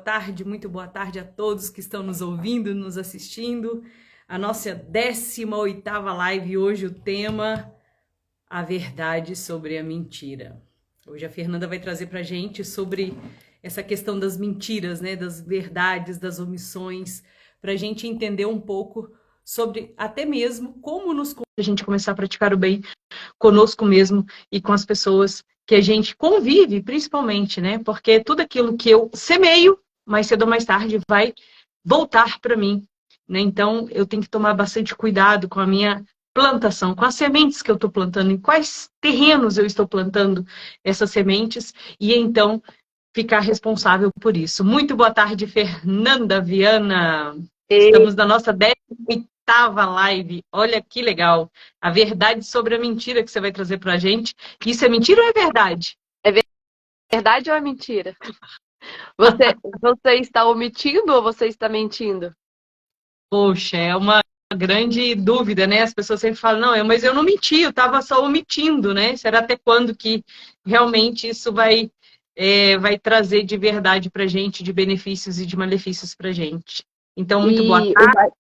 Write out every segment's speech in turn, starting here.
tarde, muito boa tarde a todos que estão nos ouvindo, nos assistindo. A nossa 18ª live, hoje o tema, a verdade sobre a mentira. Hoje a Fernanda vai trazer pra gente sobre essa questão das mentiras, né, das verdades, das omissões, pra gente entender um pouco sobre até mesmo como a gente começar a praticar o bem conosco mesmo e com as pessoas que a gente convive, principalmente, né? Porque tudo aquilo que eu semeio, mais cedo ou mais tarde, vai voltar para mim, né? Então, eu tenho que tomar bastante cuidado com a minha plantação, com as sementes que eu estou plantando, em quais terrenos eu estou plantando essas sementes, e então ficar responsável por isso. Muito boa tarde, Fernanda Viana. E Estamos na nossa 18ª live. Olha que legal. A verdade sobre a mentira que você vai trazer para a gente. Isso é mentira ou é verdade? é verdade ou é mentira? Você está omitindo ou você está mentindo? Poxa, é uma grande dúvida, né? As pessoas sempre falam, não, mas eu não menti, eu estava só omitindo, né? Será até quando que realmente isso vai trazer de verdade para a gente, de benefícios e de malefícios para a gente? Então, muito boa E tarde.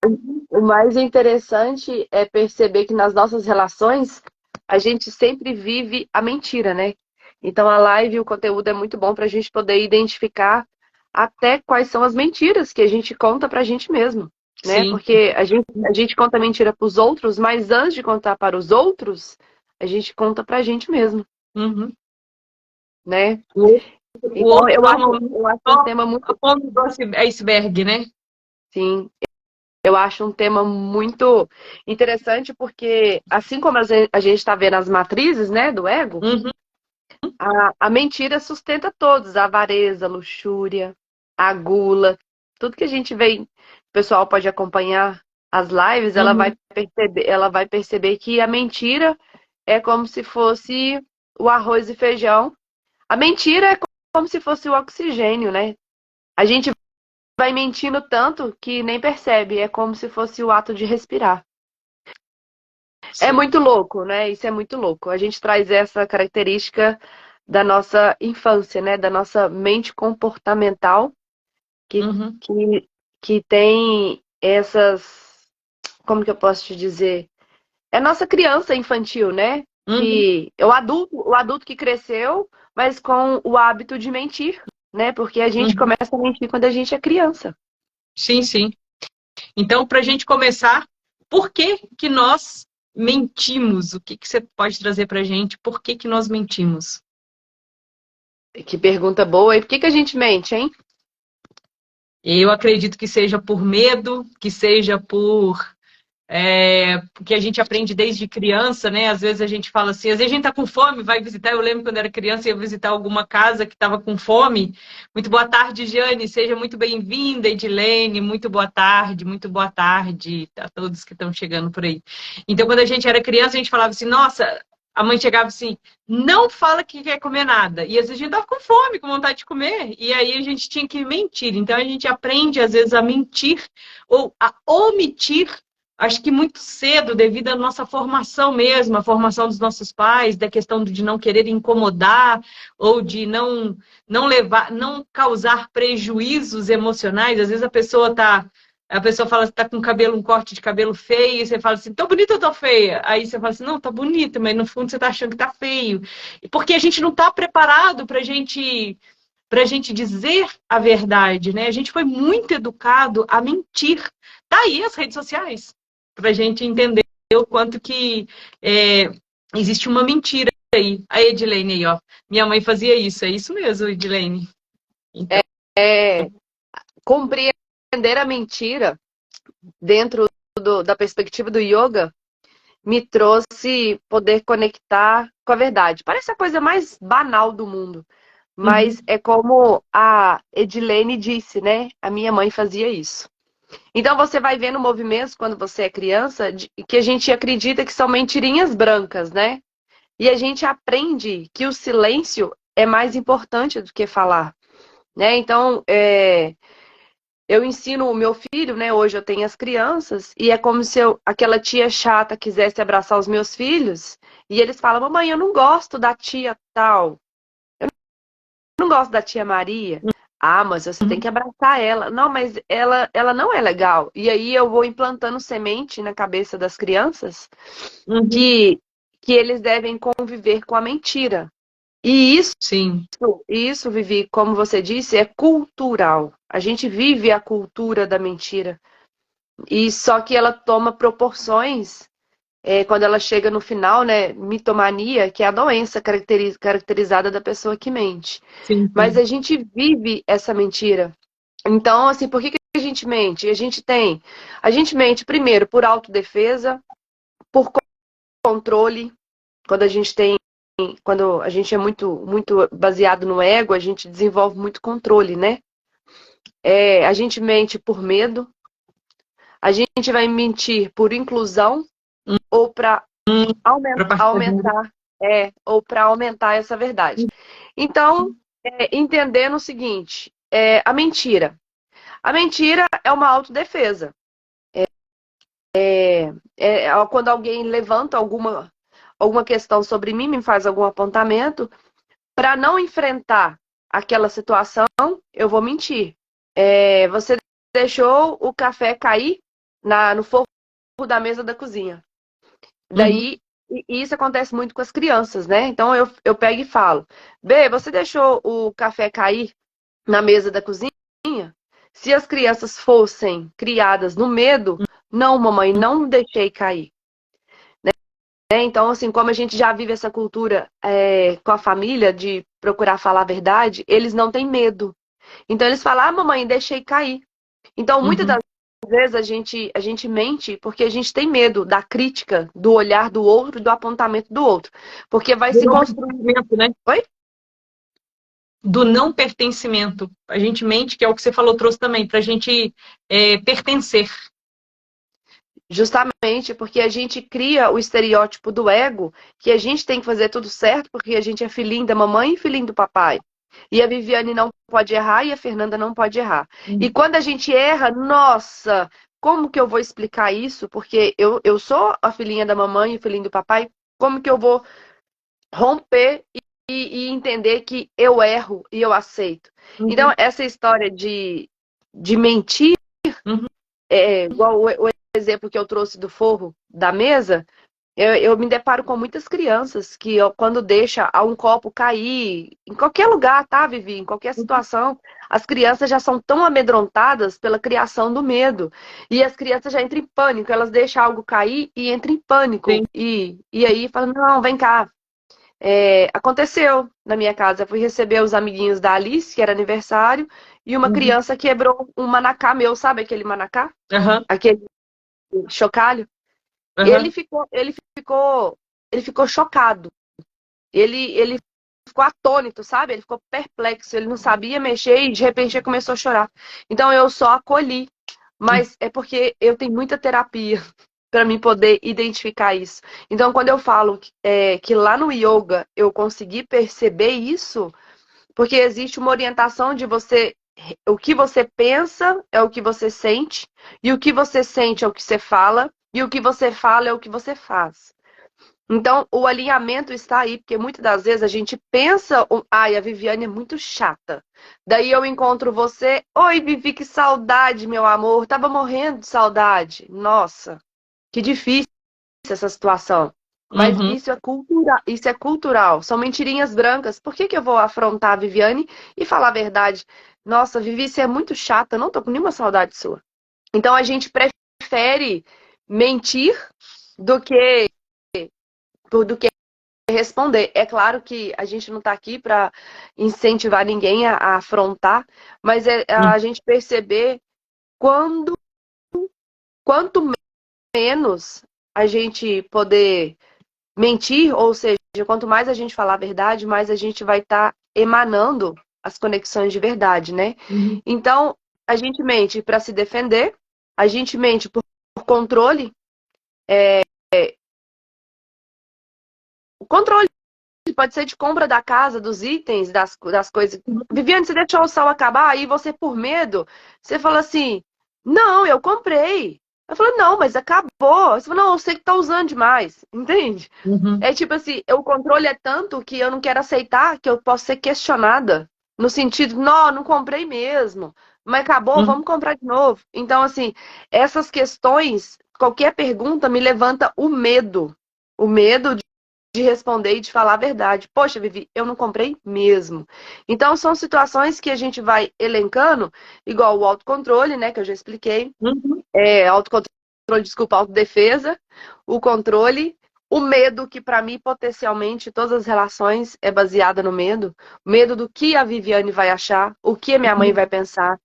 o mais interessante é perceber que nas nossas relações a gente sempre vive a mentira, né? Então a live e o conteúdo é muito bom para a gente poder identificar até quais são as mentiras que a gente conta para a gente mesmo, né? Sim. Porque a gente conta mentira para os outros, mas antes de contar para os outros, a gente conta para a gente mesmo, Uhum. né? O o Então outro eu acho, normalmente eu acho um só tema a muito, ponta do iceberg, né? sim, eu acho um tema muito interessante porque, assim como a gente está vendo as matrizes, né, do ego, Uhum. a mentira sustenta todos, a avareza, a luxúria, a gula, tudo que a gente vê, o pessoal pode acompanhar as lives, Uhum. ela vai perceber que a mentira é como se fosse o arroz e feijão. A mentira é como se fosse o oxigênio, né? A gente vai mentindo tanto que nem percebe, é como se fosse o ato de respirar. É Sim. muito louco, né? Isso é muito louco. A gente traz essa característica da nossa infância, né? Da nossa mente comportamental que, Uhum. que, que tem essas. Como que eu posso te dizer? É a nossa criança infantil, né? Uhum. Que é o adulto que cresceu, mas com o hábito de mentir, né? Porque a gente Uhum. começa a mentir quando a gente é criança. Sim, sim. Então, para a gente começar, por que que nós mentimos? O que que você pode trazer para a gente? Por que que nós mentimos? Que pergunta boa. E por que a gente mente, hein? Eu acredito que seja por medo, que seja porque a gente aprende desde criança, né? Às vezes a gente fala assim, às vezes a gente tá com fome, vai visitar. Eu lembro quando era criança, ia visitar alguma casa que estava com fome. Muito boa tarde, Jane. Seja muito bem-vinda, Edilene. Muito boa tarde a todos que estão chegando por aí. Então, quando a gente era criança, a gente falava assim, nossa. A mãe chegava assim, não fala que quer comer nada. E às vezes a gente tava com fome, com vontade de comer. E aí a gente tinha que mentir. Então a gente aprende, às vezes, a mentir ou a omitir. Acho que muito cedo, devido à nossa formação mesmo, a formação dos nossos pais, da questão de não querer incomodar ou de não levar, não causar prejuízos emocionais. Às vezes a pessoa fala que tá com cabelo, um corte de cabelo feio, e você fala assim, tô bonita ou tô feia? Aí você fala assim, não, tá bonita, mas no fundo você tá achando que tá feio. Porque a gente não tá preparado pra gente dizer a verdade, né? A gente foi muito educado a mentir. Tá aí as redes sociais para a gente entender o quanto que existe uma mentira aí. A Edilene aí, ó. Minha mãe fazia isso, é isso mesmo, Edilene. Então, É compreender a mentira dentro da perspectiva do yoga me trouxe poder conectar com a verdade. Parece a coisa mais banal do mundo, mas uhum, é como a Edilene disse, né? A minha mãe fazia isso. Então você vai vendo movimentos quando você é criança que a gente acredita que são mentirinhas brancas, né? E a gente aprende que o silêncio é mais importante do que falar, né? Então, eu ensino o meu filho, né? Hoje eu tenho as crianças, e é como se aquela tia chata quisesse abraçar os meus filhos, e eles falam, mamãe, eu não gosto da tia tal, não gosto da tia Maria. Ah, mas você tem que abraçar ela. Não, mas ela não é legal. E aí eu vou implantando semente na cabeça das crianças Uhum. que, que eles devem conviver com a mentira. E Sim. isso, Vivi, como você disse, é cultural. A gente vive a cultura da mentira. E só que ela toma proporções quando ela chega no final, né? Mitomania, que é a doença caracterizada da pessoa que mente. Sim, Mas sim. a gente vive essa mentira. Então, assim, por que a gente mente? A gente mente primeiro por autodefesa, por controle, quando a gente tem, quando a gente é muito baseado no ego, a gente desenvolve muito controle, né? A gente mente por medo, a gente vai mentir por inclusão ou para Para partir do... aumentar, ou para aumentar essa verdade. Então, entendendo o seguinte, a mentira. A mentira é uma autodefesa. Quando alguém levanta alguma questão sobre mim, me faz algum apontamento, para não enfrentar aquela situação, eu vou mentir. Você deixou o café cair no forro da mesa da cozinha. Uhum. Daí, e isso acontece muito com as crianças, né? Então eu pego e falo: B, você deixou o café cair na mesa da cozinha? Se as crianças fossem criadas no medo, não, mamãe, não deixei cair. Então, assim, como a gente já vive essa cultura com a família de procurar falar a verdade, eles não têm medo. Então, eles falam, ah, mamãe, deixei cair. Então, muitas das Uhum. vezes a gente mente porque a gente tem medo da crítica, do olhar do outro, do apontamento do outro. Porque vai Do se não construir. pertencimento, né? Oi? Do não pertencimento. A gente mente, que é o que você falou, trouxe também, para a gente pertencer. Justamente porque a gente cria o estereótipo do ego, que a gente tem que fazer tudo certo, porque a gente é filhinho da mamãe e filhinho do papai. E a Viviane não pode errar e a Fernanda não pode errar. E Uhum. quando a gente erra, nossa, como que eu vou explicar isso? Porque eu sou a filhinha da mamãe e o filhinho do papai. Como que eu vou romper e entender que eu erro e eu aceito? Então, Uhum. essa história de mentir Uhum. igual o exemplo que eu trouxe do forro da mesa, eu me deparo com muitas crianças que quando deixa um copo cair, em qualquer lugar, tá, Vivi? Em qualquer situação, as crianças já são tão amedrontadas pela criação do medo. E as crianças já entram em pânico, elas deixam algo cair e entram em pânico. Sim. E aí falam, não, vem cá. Aconteceu na minha casa. Eu fui receber os amiguinhos da Alice, que era aniversário, e uma Uhum. criança quebrou um manacá meu, sabe aquele manacá? Aham. Aquele chocalho, ele Aham. ficou, ele ficou, ele ficou chocado. Ele ficou atônito, sabe? Ele ficou perplexo, ele não sabia mexer e de repente ele começou a chorar. Então eu só acolhi, mas é porque eu tenho muita terapia para mim poder identificar isso. Então quando eu falo que lá no yoga eu consegui perceber isso, porque existe uma orientação de você, o que você pensa é o que você sente, e o que você sente é o que você fala, e o que você fala é o que você faz. Então, o alinhamento está aí, porque muitas das vezes a gente pensa, ai, a Viviane é muito chata. Daí eu encontro você, oi, Vivi, que saudade, meu amor, tava morrendo de saudade. Nossa, que difícil essa situação. Mas Uhum. isso é cultural, são mentirinhas brancas. Por que que eu vou afrontar a Viviane e falar a verdade? Nossa, Vivi, você é muito chata, eu não tô com nenhuma saudade sua. Então a gente prefere mentir do que do que responder. É claro que a gente não está aqui para incentivar ninguém a afrontar, mas é a gente perceber quando, quanto menos a gente poder mentir, ou seja, quanto mais a gente falar a verdade, mais a gente vai estar emanando as conexões de verdade, né? Uhum. Então, a gente mente para se defender, a gente mente por controle. O controle pode ser de compra da casa, dos itens, das coisas. Viviane, você deixou o sal acabar, aí você, por medo, você fala assim: não, eu comprei. Eu falo, não, mas acabou. Você fala, não, eu sei que tá usando demais. Entende? Uhum. É tipo assim, o controle é tanto que eu não quero aceitar que eu posso ser questionada. no sentido, não, não comprei mesmo, mas acabou, vamos comprar de novo. Então, assim, essas questões, qualquer pergunta me levanta o medo de responder e de falar a verdade. Poxa, Vivi, eu não comprei mesmo. Então, são situações que a gente vai elencando, igual o autocontrole, né, que eu já expliquei, autocontrole, desculpa, autodefesa, o controle, o medo, que para mim, potencialmente, todas as relações é baseada no medo. O medo do que a Viviane vai achar, o que a minha mãe vai pensar,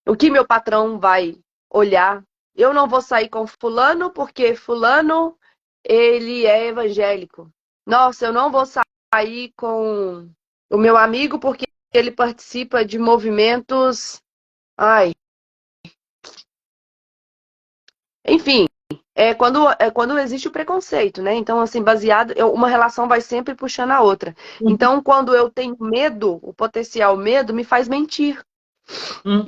o que meu patrão vai olhar. Eu não vou sair com fulano porque fulano, ele é evangélico. Nossa, eu não vou sair com o meu amigo porque ele participa de movimentos. Ai, enfim, é quando existe o preconceito, né? Então, assim, uma relação vai sempre puxando a outra. Então, quando eu tenho medo, o potencial medo me faz mentir.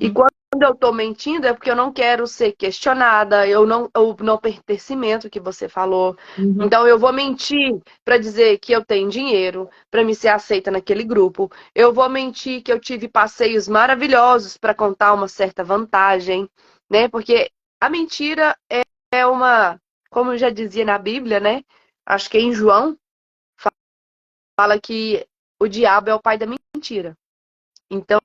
E quando eu tô mentindo é porque eu não quero ser questionada, o não pertencimento que você falou. Então, eu vou mentir para dizer que eu tenho dinheiro, para me ser aceita naquele grupo. Eu vou mentir que eu tive passeios maravilhosos para contar uma certa vantagem, né? Porque a mentira é uma, como já dizia na Bíblia, né? Acho que é em João, fala que o diabo é o pai da mentira. Então,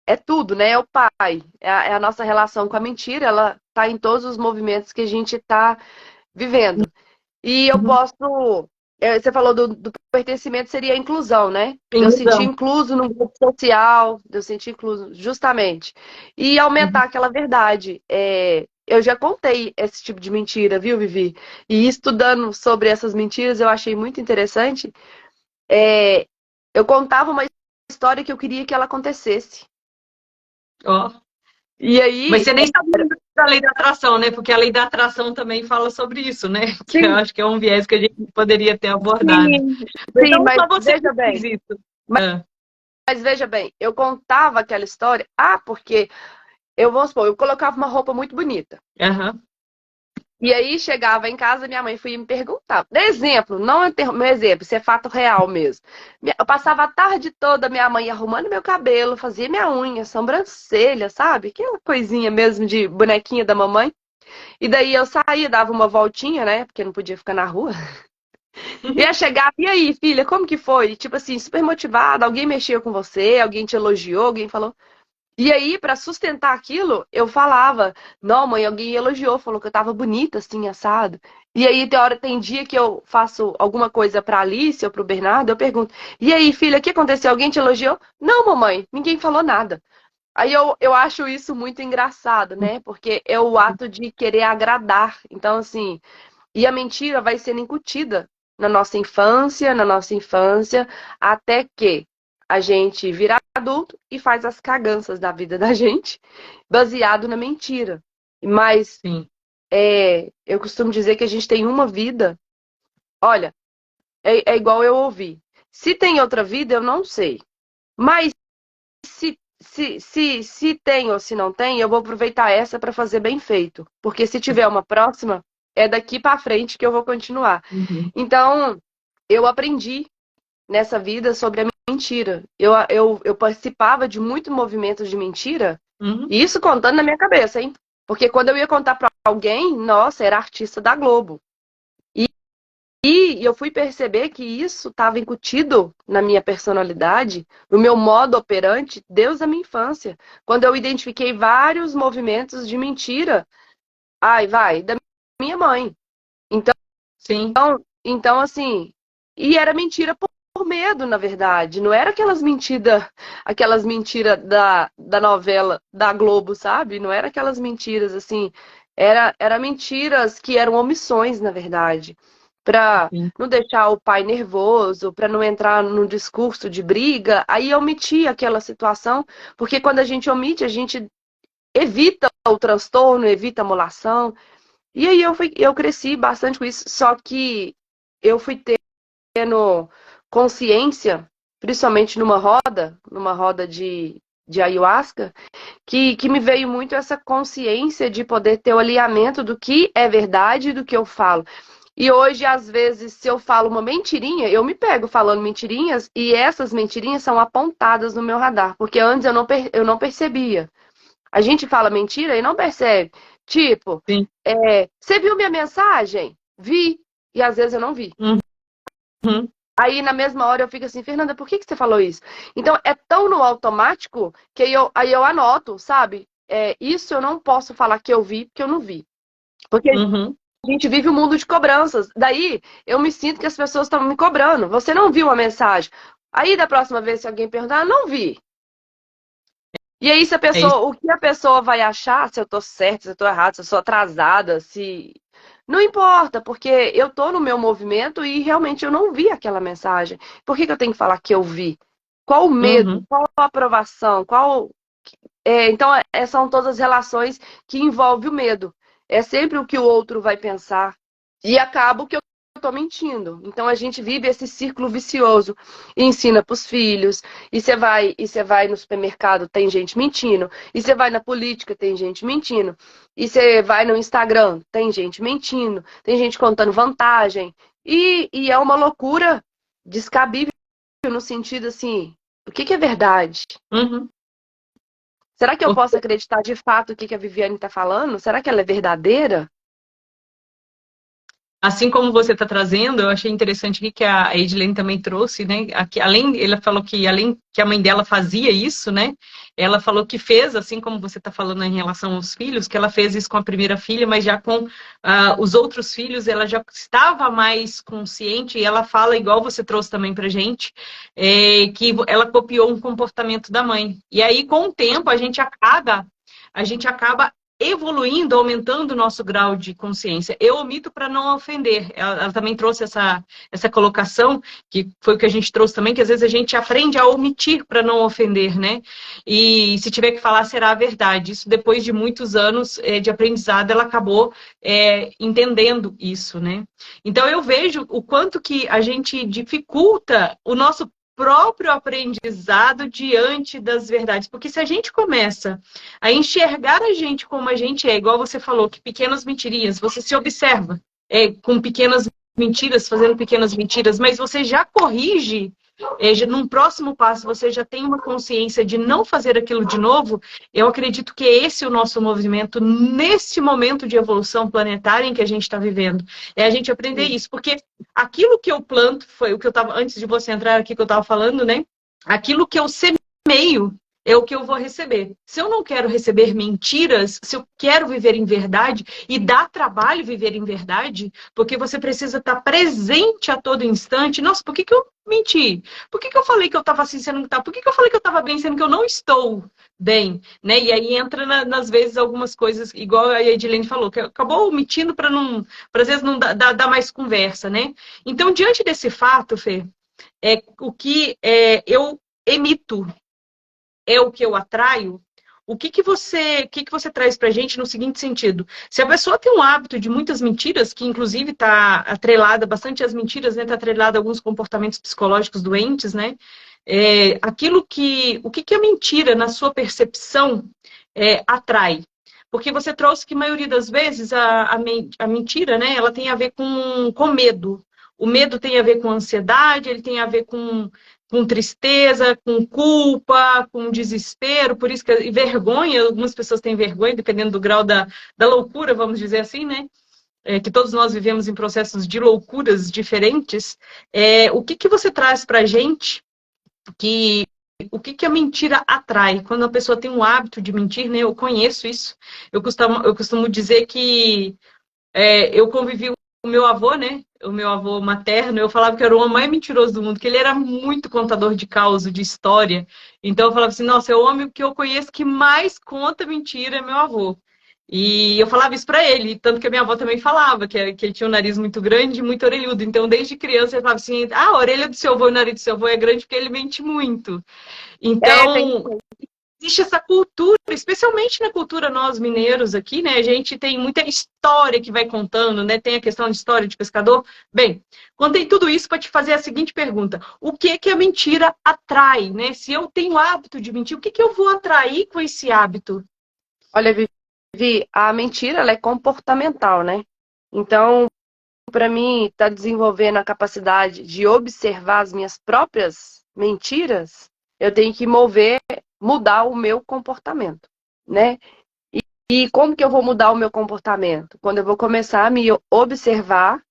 é tudo, né? É o pai. É a nossa relação com a mentira, ela tá em todos os movimentos que a gente tá vivendo. E eu posso. Você falou do pertencimento, seria a inclusão, né? De eu sentir Inclusão. incluso no grupo social, de eu sentir incluso, justamente. E aumentar aquela verdade. Eu já contei esse tipo de mentira, viu, Vivi? E estudando sobre essas mentiras, eu achei muito interessante. Eu contava uma história que eu queria que ela acontecesse. Ó. E Mas aí, você nem sabe da lei da atração, né? Porque a lei da atração também fala sobre isso, né? Que eu sim, acho que é um viés que a gente poderia ter abordado. sim, sim, Então, mas só você que veja fez bem. isso. Mas, Ah, mas veja bem, eu contava aquela história. Porque vamos supor, eu colocava uma roupa muito bonita. aham. E aí chegava em casa, minha mãe foi me perguntar. Exemplo, não é meu exemplo, isso é fato real mesmo. Eu passava a tarde toda minha mãe arrumando meu cabelo, fazia minha unha, sobrancelha, sabe? Aquela coisinha mesmo de bonequinha da mamãe. E daí eu saía, dava uma voltinha, né? Porque não podia ficar na rua. Ia chegar, e aí, filha, como que foi? Tipo assim, super motivada, alguém mexeu com você, alguém te elogiou, alguém falou. E aí, pra sustentar aquilo, eu falava, não, mãe, alguém elogiou, falou que eu tava bonita, assim, assado. E aí, tem dia que eu faço alguma coisa pra Alice ou pro Bernardo, eu pergunto, e aí, filha, o que aconteceu? Alguém te elogiou? Não, mamãe, ninguém falou nada. Aí eu acho isso muito engraçado, né? Porque é o ato de querer agradar. Então, assim, e a mentira vai sendo incutida na nossa infância, até que a gente vira adulto e faz as caganças da vida da gente, baseado na mentira. Mas Sim. eu costumo dizer que a gente tem uma vida. Olha, é igual eu ouvi. Se tem outra vida, eu não sei. Mas se tem ou se não tem, eu vou aproveitar essa para fazer bem feito. Porque se tiver uma próxima, é daqui para frente que eu vou continuar. Então, eu aprendi nessa vida sobre a mentira. Eu participava de muitos movimentos de mentira, Uhum. e isso contando na minha cabeça, hein? Porque quando eu ia contar para alguém, nossa, era artista da Globo. E eu fui perceber que isso estava incutido na minha personalidade, no meu modo operante, desde a minha infância. Quando eu identifiquei vários movimentos de mentira, da minha mãe. Então, Sim. então assim, e era mentira por medo, na verdade. Não era aquelas mentiras da novela da Globo, sabe? Não era aquelas mentiras assim. Era mentiras que eram omissões, na verdade, para Sim. não deixar o pai nervoso, para não entrar num discurso de briga. Aí eu omitia aquela situação, porque quando a gente omite, a gente evita o transtorno, evita a molação. E aí eu cresci bastante com isso, só que eu fui tendo consciência, principalmente numa roda de ayahuasca, que me veio muito essa consciência de poder ter o alinhamento do que é verdade e do que eu falo. E hoje, às vezes, se eu falo uma mentirinha, eu me pego falando mentirinhas e essas mentirinhas são apontadas no meu radar, porque antes eu não percebia. A gente fala mentira e não percebe. Tipo, Sim. você viu minha mensagem? Vi. E às vezes eu não vi. Uhum. Aí na mesma hora eu fico assim, Fernanda, por que você falou isso? Então é tão no automático que aí eu anoto, sabe? Isso eu não posso falar que eu vi, porque eu não vi. Porque Uhum. a gente vive um mundo de cobranças. Daí eu me sinto que as pessoas estão me cobrando. Você não viu a mensagem. Aí da próxima vez, se alguém perguntar, não vi. E aí, se a É isso. pessoa, o que a pessoa vai achar, se eu tô certa, se eu tô errada, se eu sou atrasada, se. Não importa, porque eu tô no meu movimento e realmente eu não vi aquela mensagem. Por que que eu tenho que falar que eu vi? Qual o medo? Uhum. Qual a aprovação? Então, são todas as relações que envolvem o medo. É sempre o que o outro vai pensar. E acaba que eu estou mentindo. Então, a gente vive esse círculo vicioso. E ensina para os filhos. E você vai no supermercado, tem gente mentindo. E você vai na política, tem gente mentindo. E você vai no Instagram, tem gente mentindo. Tem gente contando vantagem. E é uma loucura descabível no sentido assim, o que é verdade? Uhum. Será que eu posso acreditar de fato o que a Viviane está falando? Será que ela é verdadeira? Assim como você está trazendo, eu achei interessante aqui que a Edilene também trouxe, né? Aqui, além, ele falou que além que a mãe dela fazia isso, né? Ela falou que fez, assim como você está falando em relação aos filhos, que ela fez isso com a primeira filha, mas já com os outros filhos, ela já estava mais consciente, e ela fala, igual você trouxe também pra gente, que ela copiou um comportamento da mãe. E aí, com o tempo, a gente acaba evoluindo, aumentando o nosso grau de consciência. Eu omito para não ofender. Ela também trouxe essa colocação, que foi o que a gente trouxe também, que às vezes a gente aprende a omitir para não ofender, né? E se tiver que falar, será a verdade. Isso depois de muitos anos de aprendizado, ela acabou entendendo isso, né? Então eu vejo o quanto que a gente dificulta o nosso próprio aprendizado diante das verdades. Porque se a gente começa a enxergar a gente como a gente é, igual você falou, que pequenas mentirinhas, você se observa com pequenas mentiras, fazendo pequenas mentiras, mas você já corrige, num próximo passo você já tem uma consciência de não fazer aquilo de novo. Eu acredito que é esse o nosso movimento nesse momento de evolução planetária em que a gente está vivendo. É a gente aprender isso, porque aquilo que eu planto, foi o que eu estava, antes de você entrar aqui que eu estava falando, né? Aquilo que eu semeio é o que eu vou receber. Se eu não quero receber mentiras, se eu quero viver em verdade, e dá trabalho viver em verdade, porque você precisa estar presente a todo instante. Nossa, por que eu menti? Por que eu falei que eu estava assim, sendo que estava? Por que eu falei que eu estava bem, sendo que eu não estou bem? Né? E aí entra, nas vezes, algumas coisas, igual a Edilene falou, que acabou mentindo para não, para às vezes não dar mais conversa, né? Então, diante desse fato, Fê, o que eu emito é o que eu atraio. O que você traz para a gente no seguinte sentido? Se a pessoa tem um hábito de muitas mentiras, que inclusive está atrelada bastante às mentiras, né? Está atrelada a alguns comportamentos psicológicos doentes, né? O que a mentira, na sua percepção, atrai? Porque você trouxe que a maioria das vezes a mentira, né? Ela tem a ver com medo. O medo tem a ver com ansiedade, ele tem a ver com tristeza, com culpa, com desespero, por isso que e vergonha, algumas pessoas têm vergonha, dependendo do grau da loucura, vamos dizer assim, né? Que todos nós vivemos em processos de loucuras diferentes. O que você traz para a gente que o que a mentira atrai? Quando a pessoa tem um hábito de mentir, né? Eu conheço isso. Eu costumo dizer que eu convivi com o meu avô, né? O meu avô materno, eu falava que era o homem mais mentiroso do mundo, que ele era muito contador de causa, de história. Então eu falava assim, nossa, é o homem que eu conheço que mais conta mentira é meu avô. E eu falava isso pra ele, tanto que a minha avó também falava, que ele tinha um nariz muito grande e muito orelhudo. Então, desde criança, ele falava assim, a orelha do seu avô e o nariz do seu avô é grande porque ele mente muito. Tem. Então, existe essa cultura, especialmente na cultura nós mineiros aqui, né? A gente tem muita história que vai contando, né? Tem a questão de história de pescador. Bem, contei tudo isso para te fazer a seguinte pergunta: o que a mentira atrai, né? Se eu tenho hábito de mentir, o que eu vou atrair com esse hábito? Olha, Vivi, a mentira ela é comportamental, né? Então, para mim estar desenvolvendo a capacidade de observar as minhas próprias mentiras, eu tenho que mudar o meu comportamento, né? E como que eu vou mudar o meu comportamento? Quando eu vou começar a me observar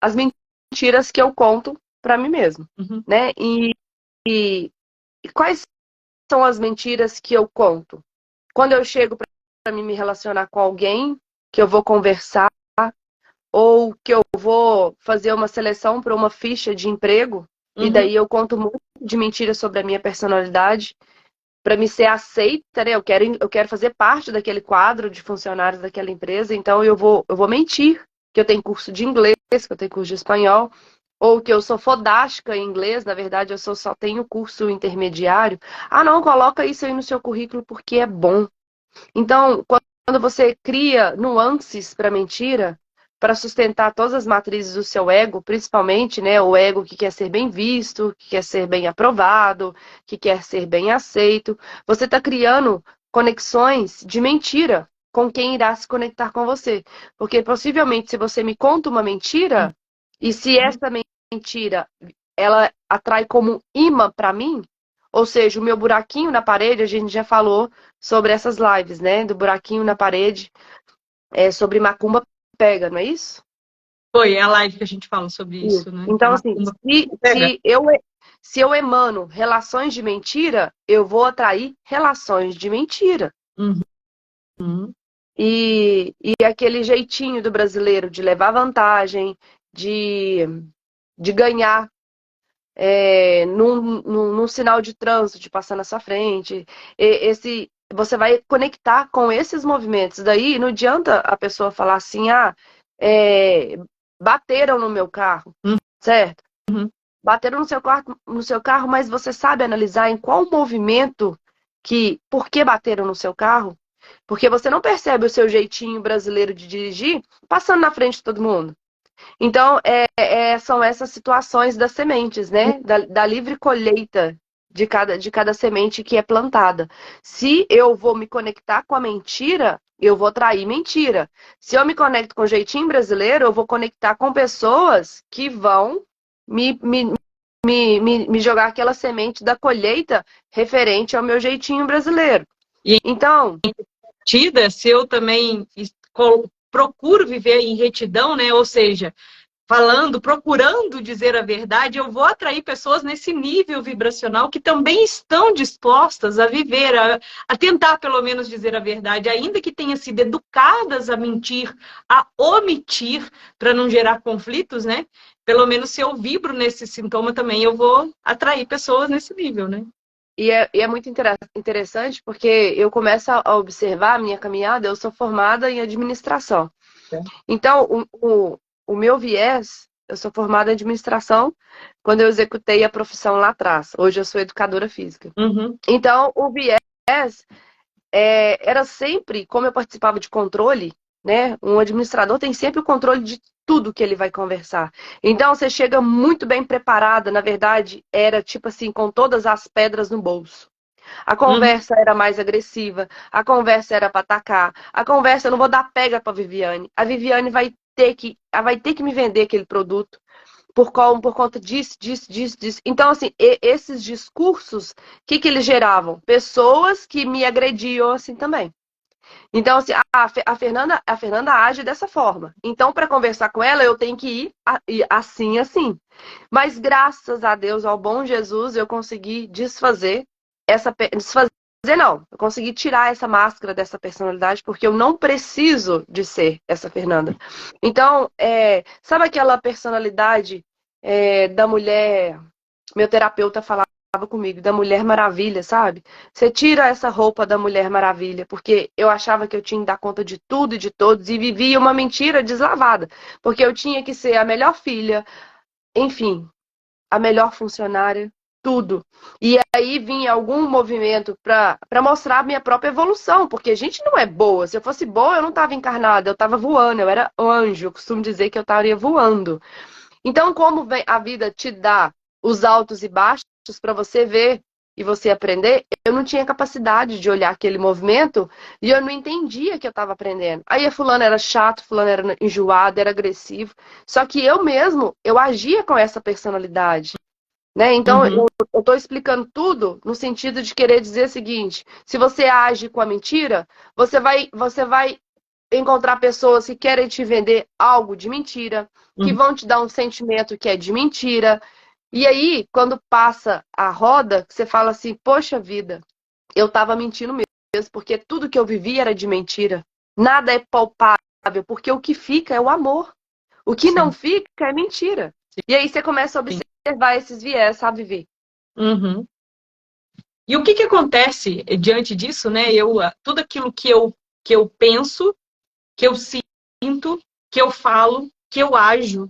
as mentiras que eu conto para mim mesmo, Uhum. né? E quais são as mentiras que eu conto? Quando eu chego para me relacionar com alguém, que eu vou conversar, ou que eu vou fazer uma seleção para uma ficha de emprego, e Uhum. daí eu conto muito de mentiras sobre a minha personalidade, para me ser aceita, né? Eu quero fazer parte daquele quadro de funcionários daquela empresa, então eu vou mentir que eu tenho curso de inglês, que eu tenho curso de espanhol, ou que eu sou fodástica em inglês, na verdade só tenho curso intermediário. Ah, não, coloca isso aí no seu currículo porque é bom. Então, quando você cria nuances para mentira, para sustentar todas as matrizes do seu ego, principalmente, né, o ego que quer ser bem visto, que quer ser bem aprovado, que quer ser bem aceito, você está criando conexões de mentira com quem irá se conectar com você. Porque possivelmente, se você me conta uma mentira, e se essa mentira ela atrai como imã para mim, ou seja, o meu buraquinho na parede, a gente já falou sobre essas lives, né? Do buraquinho na parede, sobre macumba pega, não é isso? Foi a live que a gente fala sobre Isso. isso, né? Que a Então, assim, macumba se, pega. se eu, se eu emano relações de mentira, eu vou atrair relações de mentira. Uhum. E aquele jeitinho do brasileiro de levar vantagem, de, de ganhar num sinal de trânsito, de passar na sua frente. Você vai conectar com esses movimentos. Daí não adianta a pessoa falar assim, é, bateram no meu carro, certo? Uhum. Bateram no seu carro, mas você sabe analisar em qual movimento por que bateram no seu carro? Porque você não percebe o seu jeitinho brasileiro de dirigir passando na frente de todo mundo. Então, são essas situações das sementes, né? Da livre colheita de cada semente que é plantada. Se eu vou me conectar com a mentira, eu vou atrair mentira. Se eu me conecto com o jeitinho brasileiro, eu vou conectar com pessoas que vão me, me, me jogar aquela semente da colheita referente ao meu jeitinho brasileiro. E Então, tida, se eu também procuro viver em retidão, né? Ou seja, falando, procurando dizer a verdade, eu vou atrair pessoas nesse nível vibracional que também estão dispostas a viver, a tentar pelo menos dizer a verdade, ainda que tenham sido educadas a mentir, a omitir, para não gerar conflitos, né? Pelo menos se eu vibro nesse sintoma também, eu vou atrair pessoas nesse nível, né? e é muito interessante porque eu começo a observar a minha caminhada, eu sou formada em administração. Então, o meu viés, eu sou formada em administração quando eu executei a profissão lá atrás. Hoje eu sou educadora física. Uhum. Então, o viés era sempre, como eu participava de controle, né? Um administrador tem sempre o controle de tudo que ele vai conversar. Então, você chega muito bem preparada, na verdade, era tipo assim, com todas as pedras no bolso. A Uhum. conversa era mais agressiva, a conversa era para atacar, a conversa eu não vou dar pega para Viviane. A Viviane vai ter que me vender aquele produto por conta disso, disso, disso, disso. Então, assim, esses discursos, o que eles geravam? Pessoas que me agrediam assim também. Então, assim, a Fernanda age dessa forma. Então, para conversar com ela, eu tenho que ir assim, assim. Mas graças a Deus, ao bom Jesus, eu consegui desfazer não, eu consegui tirar essa máscara dessa personalidade porque eu não preciso de ser essa Fernanda. Então, sabe aquela personalidade da mulher, meu terapeuta falava comigo, da Mulher Maravilha, sabe? Você tira essa roupa da Mulher Maravilha, porque eu achava que eu tinha que dar conta de tudo e de todos e vivia uma mentira deslavada, porque eu tinha que ser a melhor filha, enfim, a melhor funcionária, tudo. E aí vinha algum movimento para mostrar a minha própria evolução, porque a gente não é boa. Se eu fosse boa, eu não estava encarnada, eu estava voando, eu era anjo. Eu costumo dizer que eu estaria voando. Então, como a vida te dá os altos e baixos para você ver e você aprender, eu não tinha capacidade de olhar aquele movimento e eu não entendia que eu estava aprendendo. Aí a fulano era chato, fulano era enjoado, era agressivo. Só que eu mesmo, eu agia com essa personalidade, né? Então, Uhum. eu estou explicando tudo no sentido de querer dizer o seguinte: se você age com a mentira, você vai encontrar pessoas que querem te vender algo de mentira, que Uhum. vão te dar um sentimento que é de mentira. E aí, quando passa a roda, você fala assim: poxa vida, eu estava mentindo mesmo, porque tudo que eu vivi era de mentira. Nada é palpável, porque o que fica é o amor. O que não Sim, fica é mentira. E aí você começa a sim. observar esses viés, sabe, Vi? Uhum. E o que que acontece diante disso, né? Tudo aquilo que eu penso, que eu sinto, que eu falo, que eu ajo,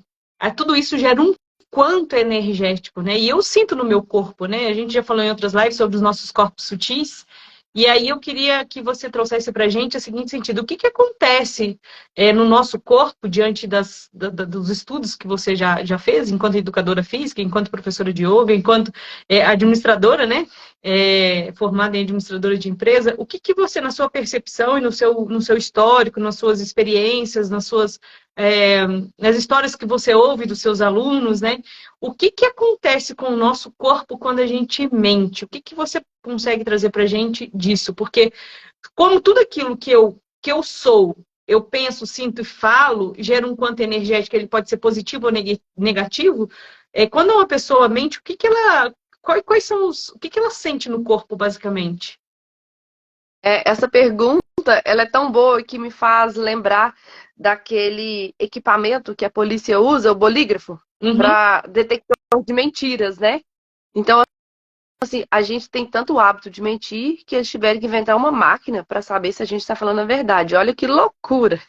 tudo isso gera um quanto energético, né? E eu sinto no meu corpo, né? A gente já falou em outras lives sobre os nossos corpos sutis. E aí eu queria que você trouxesse para a gente o seguinte sentido: o que que acontece no nosso corpo diante dos estudos que você já fez, enquanto educadora física, enquanto professora de yoga, enquanto administradora, né? Formada em administradora de empresa, o que que você, na sua percepção e no seu histórico, nas suas experiências, é, nas histórias que você ouve dos seus alunos, né? O que que acontece com o nosso corpo quando a gente mente? O que que você consegue trazer para a gente disso? Porque como tudo aquilo que eu sou, eu penso, sinto e falo, gera um quanto energético, ele pode ser positivo ou negativo. Quando uma pessoa mente, o que que ela, quais são o que que ela sente no corpo, basicamente? Essa pergunta, ela é tão boa que me faz lembrar daquele equipamento que a polícia usa, o bolígrafo, Uhum, para detector de mentiras, né? Então, assim, a gente tem tanto hábito de mentir que eles tiveram que inventar uma máquina para saber se a gente está falando a verdade. Olha que loucura!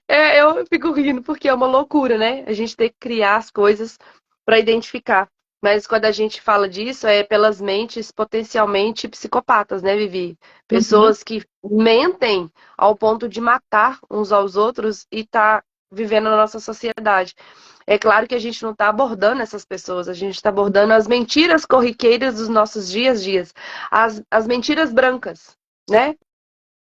Eu fico rindo porque é uma loucura, né? A gente tem que criar as coisas para identificar. Mas quando a gente fala disso, é pelas mentes potencialmente psicopatas, né, Vivi? uhum, Pessoas que mentem ao ponto de matar uns aos outros e tá vivendo na nossa sociedade. É claro que a gente não está abordando essas pessoas, a gente está abordando as mentiras corriqueiras dos nossos dias, as mentiras brancas, né?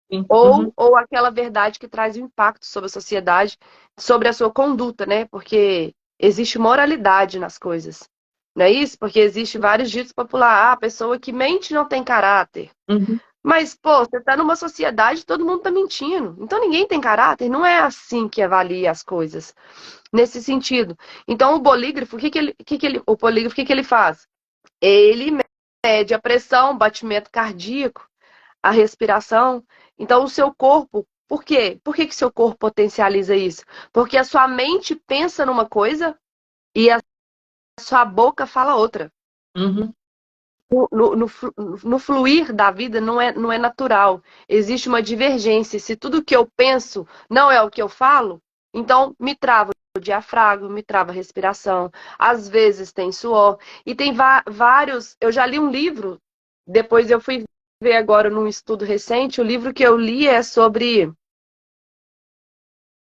sim, uhum, Ou aquela verdade que traz um impacto sobre a sociedade, sobre a sua conduta, né? Porque existe moralidade nas coisas. Não é isso? Porque existe vários ditos populares. Ah, a pessoa que mente não tem caráter. uhum, Mas, pô, você está numa sociedade, todo mundo está mentindo. Então ninguém tem caráter. Não é assim que avalia as coisas. Nesse sentido. Então, o bolígrafo, o polígrafo, o que que ele faz? Ele mede a pressão, o batimento cardíaco, a respiração. Então, o seu corpo, por quê? Por que que seu corpo potencializa isso? Porque a sua mente pensa numa coisa e a sua boca fala outra. uhum, No fluir da vida não é natural. Existe uma divergência. Se tudo que eu penso não é o que eu falo, então me trava o diafragma, me trava a respiração. Às vezes tem suor. E tem vários. Eu já li um livro, depois eu fui ver agora num estudo recente. O livro que eu li é sobre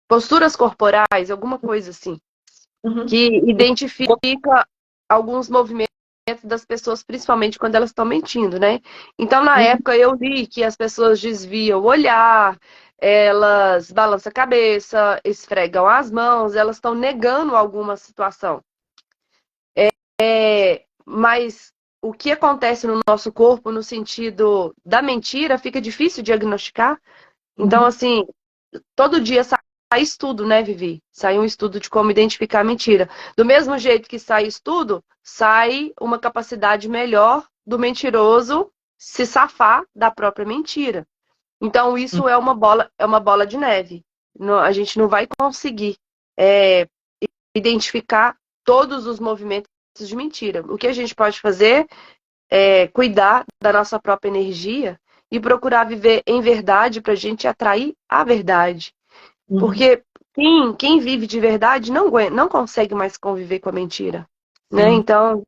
posturas corporais, alguma coisa assim, uhum, que identifica alguns movimentos das pessoas, principalmente quando elas estão mentindo, né? Então, na uhum, época, eu vi que as pessoas desviam o olhar, elas balançam a cabeça, esfregam as mãos, elas estão negando alguma situação. Mas o que acontece no nosso corpo, no sentido da mentira, fica difícil diagnosticar. Então, uhum, assim, todo dia sai estudo, né, Vivi? Sai um estudo de como identificar a mentira. Do mesmo jeito que sai estudo, sai uma capacidade melhor do mentiroso se safar da própria mentira. Então, uhum, isso é uma bola de neve. A gente não vai conseguir é, identificar todos os movimentos de mentira. O que a gente pode fazer é cuidar da nossa própria energia e procurar viver em verdade para a gente atrair a verdade. uhum. Porque quem vive de verdade não consegue mais conviver com a mentira, né? Sim. Então,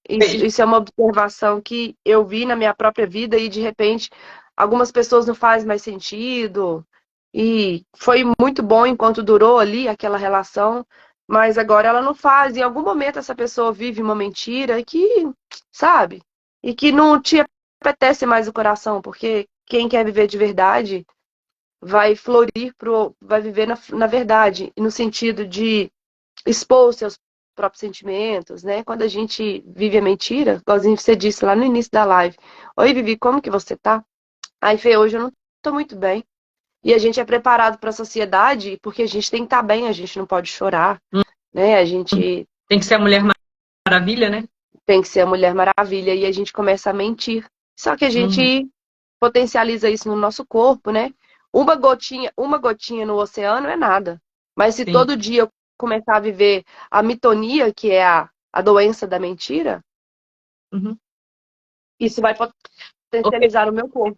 isso é uma observação que eu vi na minha própria vida e, de repente, algumas pessoas não faz mais sentido. E foi muito bom enquanto durou ali aquela relação, mas agora ela não faz. Em algum momento essa pessoa vive uma mentira que, sabe? E que não te apetece mais o coração, porque quem quer viver de verdade vai florir vai viver na verdade, e no sentido de expor os seus próprios sentimentos, né? Quando a gente vive a mentira, igualzinho você disse lá no início da live. Oi, Vivi, como que você tá? Ai, Fê, hoje eu não tô muito bem. E a gente é preparado para a sociedade porque a gente tem que estar bem, a gente não pode chorar, né? A gente Tem que ser a Mulher Maravilha, né? tem que ser a Mulher Maravilha e a gente começa a mentir. Só que a Uhum. gente potencializa isso no nosso corpo, né? Uma gotinha no oceano é nada. Mas se Sim. todo dia eu começar a viver a mitonia, que é a doença da mentira, Uhum. isso vai potencializar o meu corpo.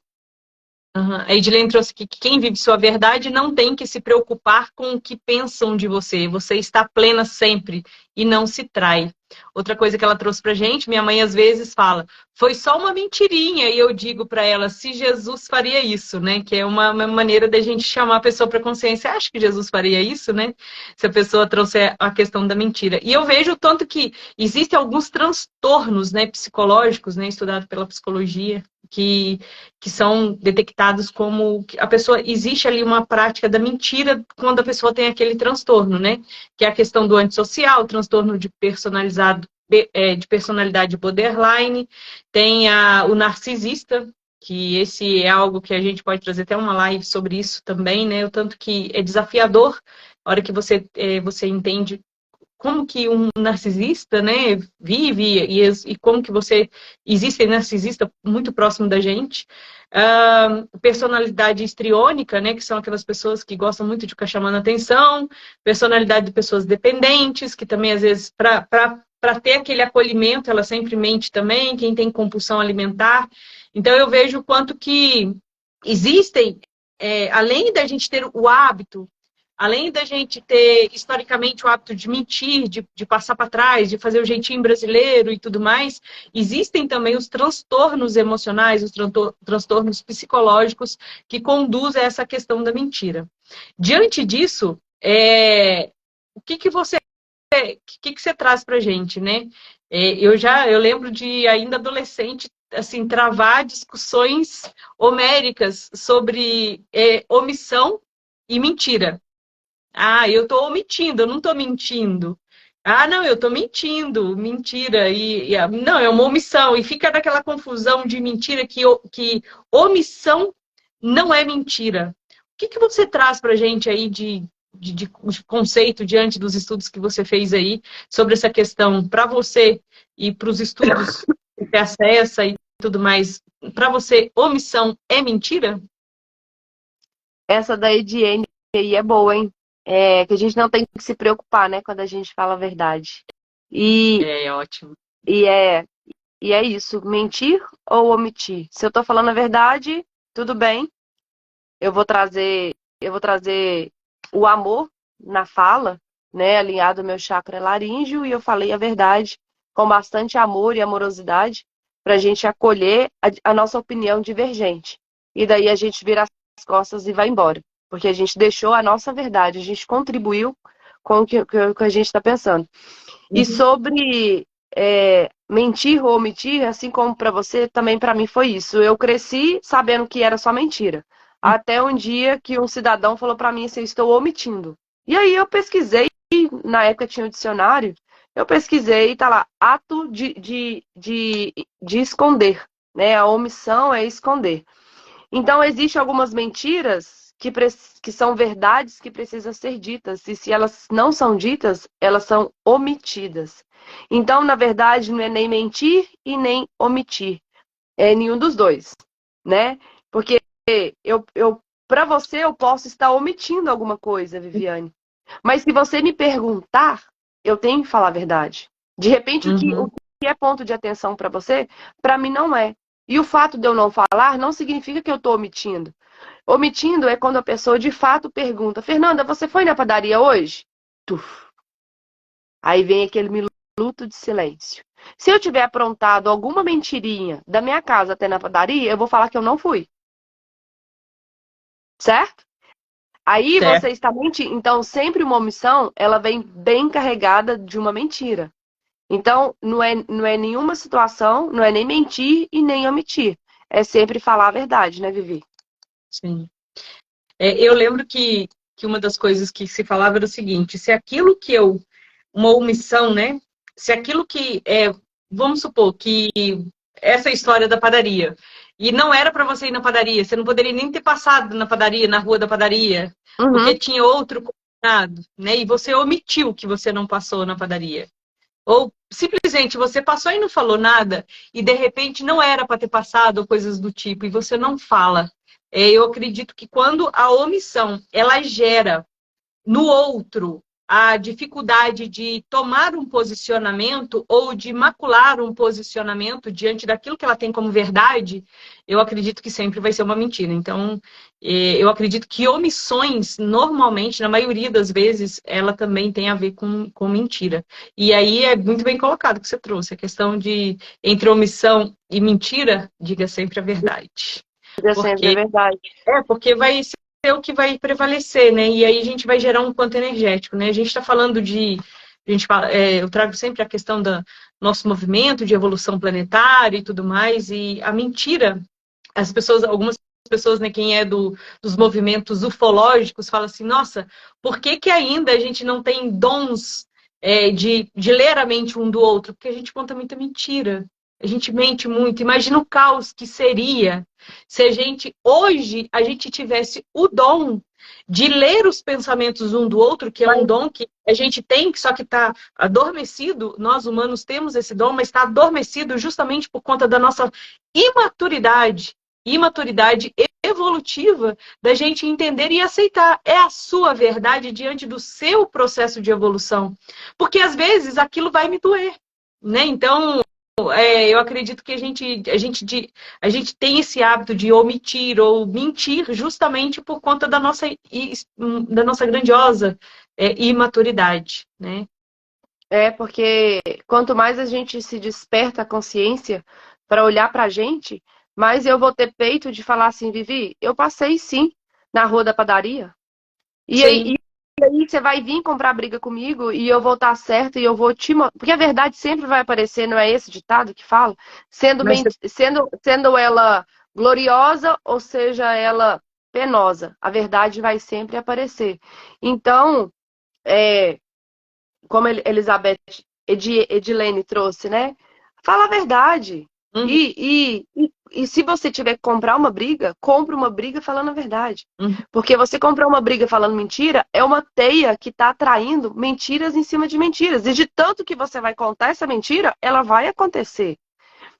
Uhum. A Edilene trouxe que quem vive sua verdade não tem que se preocupar com o que pensam de você. Você está plena sempre e não se trai. Outra coisa que ela trouxe pra gente, minha mãe às vezes fala, foi só uma mentirinha. E eu digo para ela, se Jesus faria isso, né? Que é uma maneira da gente chamar a pessoa para consciência. Acho que Jesus faria isso, né? Se a pessoa trouxer a questão da mentira. E eu vejo o tanto que existem alguns transtornos, né, psicológicos, né, estudado pela psicologia, que são detectados como a pessoa, existe ali uma prática da mentira quando a pessoa tem aquele transtorno, né? Que é a questão do antissocial, transtorno de personalizado, de personalidade borderline, tem o narcisista, que esse é algo que a gente pode trazer até uma live sobre isso também, né? O tanto que é desafiador, a hora que você entende como que um narcisista, né, vive e como que você existe narcisista muito próximo da gente. Personalidade histriônica, né, que são aquelas pessoas que gostam muito de ficar chamando atenção. Personalidade de pessoas dependentes, que também às vezes para ter aquele acolhimento, ela sempre mente também. Quem tem compulsão alimentar. Então eu vejo o quanto que existem, além da gente ter o hábito, além da gente ter historicamente o hábito de mentir, de passar para trás, de fazer o jeitinho brasileiro e tudo mais, existem também os transtornos emocionais, os transtornos psicológicos que conduzem a essa questão da mentira. Diante disso, o que você traz para a gente, né? Eu lembro de ainda adolescente assim travar discussões homéricas sobre omissão e mentira. Ah, eu estou omitindo, eu não estou mentindo. Ah, não, eu estou mentindo, mentira. Não, é uma omissão. E fica naquela confusão de mentira que omissão não é mentira. O que você traz para a gente aí de conceito diante dos estudos que você fez aí sobre essa questão para você e para os estudos que você acessa e tudo mais? Para você, omissão é mentira? Essa da Ediene aí é boa, hein? É, que a gente não tem que se preocupar, né, quando a gente fala a verdade. E, É ótimo. e, é, e é isso, mentir ou omitir. Se eu tô falando a verdade, tudo bem. Eu vou trazer o amor na fala, né, alinhado ao meu chakra laríngeo, e eu falei a verdade com bastante amor e amorosidade para a gente acolher a nossa opinião divergente. E daí a gente vira as costas e vai embora. Porque a gente deixou a nossa verdade, a gente contribuiu com o que a gente está pensando. E Uhum. sobre mentir ou omitir, assim como para você, também para mim foi isso. Eu cresci sabendo que era só mentira. Até um dia que um cidadão falou para mim assim, eu estou omitindo. E aí eu pesquisei, na época tinha um dicionário, eu pesquisei e tá lá, ato de esconder, né? A omissão é esconder. Então, existem algumas mentiras que são verdades que precisam ser ditas. E se elas não são ditas, elas são omitidas. Então, na verdade, não é nem mentir e nem omitir. É nenhum dos dois, né? Porque para você, eu posso estar omitindo alguma coisa, Viviane. Mas se você me perguntar, eu tenho que falar a verdade. De repente, o Uhum. que é ponto de atenção para você, para mim não é. E o fato de eu não falar não significa que eu estou omitindo. Omitindo é quando a pessoa de fato pergunta: Fernanda, você foi na padaria hoje? Tuf. Aí vem aquele minuto de silêncio. Se eu tiver aprontado alguma mentirinha da minha casa até na padaria, eu vou falar que eu não fui. Certo? Aí Certo. você está mentindo. Então, sempre uma omissão, ela vem bem carregada de uma mentira. Então, não é nenhuma situação, não é nem mentir e nem omitir. É sempre falar a verdade, né, Vivi? Sim. Eu lembro que uma das coisas que se falava era o seguinte: se aquilo que eu. Uma omissão, né? Se aquilo que. Vamos supor que essa história da padaria. E não era para você ir na padaria, você não poderia nem ter passado na padaria, na rua da padaria, porque Uhum. tinha outro combinado, né? E você omitiu que você não passou na padaria. Ou simplesmente você passou e não falou nada, e de repente não era para ter passado, ou coisas do tipo, e você não fala. Eu acredito que quando a omissão ela gera no outro a dificuldade de tomar um posicionamento ou de macular um posicionamento diante daquilo que ela tem como verdade, eu acredito que sempre vai ser uma mentira. Então, eu acredito que omissões, normalmente, na maioria das vezes, ela também tem a ver com mentira. E aí é muito bem colocado que você trouxe, a questão de entre omissão e mentira, diga sempre a verdade. É sempre Porque verdade. porque vai ser o que vai prevalecer, né? E aí a gente vai gerar um quanto energético, né? A gente está falando de. Eu trago sempre a questão do nosso movimento de evolução planetária e tudo mais, e a mentira, algumas pessoas, né, quem é dos movimentos ufológicos, fala assim, nossa, por que que ainda a gente não tem dons de ler a mente um do outro? Porque a gente conta muita mentira. A gente mente muito. Imagina o caos que seria se hoje, a gente tivesse o dom de ler os pensamentos um do outro, que é um Mas dom que a gente tem, só que está adormecido. Nós humanos temos esse dom, mas está adormecido justamente por conta da nossa imaturidade evolutiva da gente entender e aceitar. É a sua verdade diante do seu processo de evolução. Porque às vezes aquilo vai me doer, né? Então, eu acredito que a gente tem esse hábito de omitir ou mentir justamente por conta da nossa grandiosa imaturidade, né? é porque quanto mais a gente se desperta a consciência para olhar para a gente, mais eu vou ter peito de falar assim, Vivi, eu passei sim na rua da padaria. E aí, Sim, aí você vai vir comprar briga comigo e eu vou estar certa e eu vou te mostrar. Porque a verdade sempre vai aparecer, não é esse ditado que fala? mas Sendo ela gloriosa ou seja ela penosa, a verdade vai sempre aparecer. Então, é, como Elizabeth Edilene trouxe, né? Fala a verdade. uhum, E se você tiver que comprar uma briga, compre uma briga falando a verdade. uhum. Porque você comprar uma briga falando mentira é uma teia que está atraindo mentiras em cima de mentiras. E de tanto que você vai contar essa mentira, ela vai acontecer.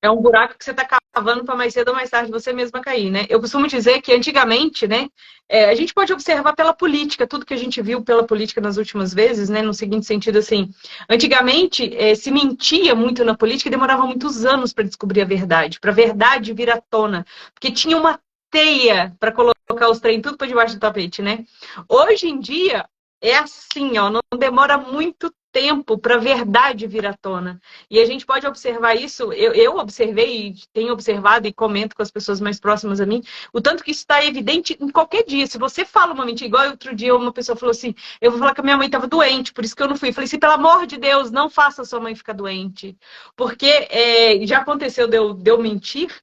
É um buraco que você está cavando para mais cedo ou mais tarde você mesma cair, né? Eu costumo dizer que antigamente, né, a gente pode observar pela política, tudo que a gente viu pela política nas últimas vezes, né, no seguinte sentido assim, antigamente se mentia muito na política e demorava muitos anos para descobrir a verdade, para a verdade vir à tona, porque tinha uma teia para colocar os trem tudo para debaixo do tapete, né? Hoje em dia é assim, ó, não demora muito tempo para a verdade vir à tona. E a gente pode observar isso, eu observei, tenho observado e comento com as pessoas mais próximas a mim, o tanto que isso está evidente em qualquer dia. Se você fala uma mentira, igual outro dia uma pessoa falou assim, eu vou falar que a minha mãe estava doente, por isso que eu não fui. Eu falei assim, pelo amor de Deus, não faça a sua mãe ficar doente. Porque já aconteceu de eu mentir,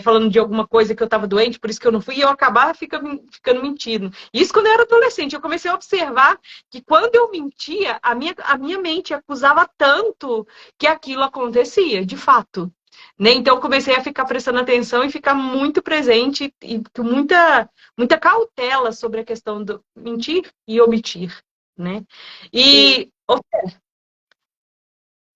falando de alguma coisa que eu estava doente, por isso que eu não fui, e eu acabava ficando mentindo. Isso quando eu era adolescente, eu comecei a observar que quando eu mentia, a minha mente acusava tanto que aquilo acontecia, de fato. Né? Então, eu comecei a ficar prestando atenção e ficar muito presente e com muita cautela sobre a questão do mentir e omitir. Né? Sim. E